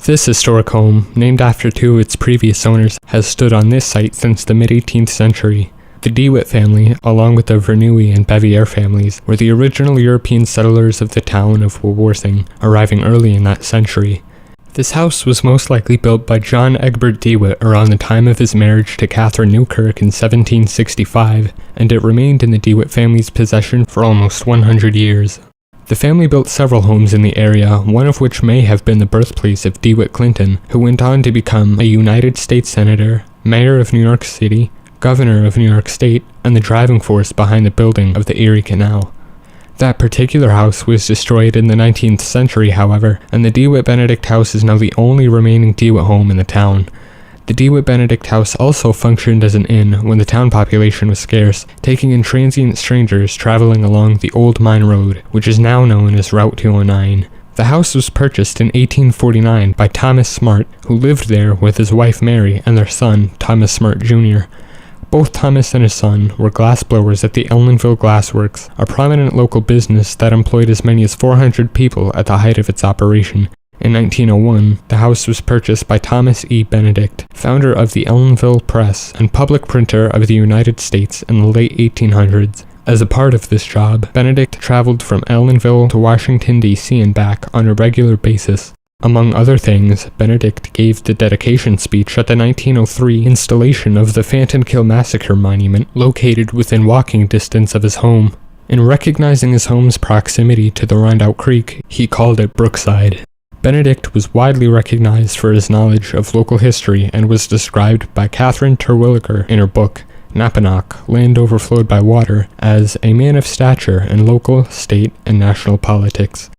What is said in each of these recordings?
This historic home, named after two of its previous owners, has stood on this site since the mid-18th century. The DeWitt family, along with the Verneuil and Bevier families, were the original European settlers of the town of Wawarsing, arriving early in that century. This house was most likely built by John Egbert DeWitt around the time of his marriage to Catherine Newkirk in 1765, and it remained in the DeWitt family's possession for almost 100 years. The family built several homes in the area, one of which may have been the birthplace of DeWitt Clinton, who went on to become a United States Senator, Mayor of New York City, Governor of New York State, and the driving force behind the building of the Erie Canal. That particular house was destroyed in the 19th century, however, and the DeWitt Benedict House is now the only remaining DeWitt home in the town. The DeWitt Benedict House also functioned as an inn when the town population was scarce, taking in transient strangers traveling along the Old Mine Road, which is now known as Route 209. The house was purchased in 1849 by Thomas Smart, who lived there with his wife Mary and their son, Thomas Smart Jr. Both Thomas and his son were glassblowers at the Ellenville Glass Works, a prominent local business that employed as many as 400 people at the height of its operation. In 1901, the house was purchased by Thomas E. Benedict, founder of the Ellenville Press and public printer of the United States in the late 1800s. As a part of this job, Benedict traveled from Ellenville to Washington, D.C. and back on a regular basis. Among other things, Benedict gave the dedication speech at the 1903 installation of the Fantonkill Massacre Monument, located within walking distance of his home. In recognizing his home's proximity to the Rondout Creek, he called it Brookside. Benedict was widely recognized for his knowledge of local history and was described by Catherine Terwilliger in her book, Napanoch, Land Overflowed by Water, as a man of stature in local, state, and national politics.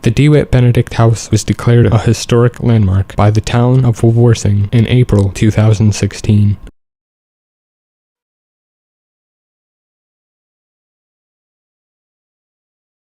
The DeWitt Benedict House was declared a historic landmark by the town of Wawarsing in April 2016.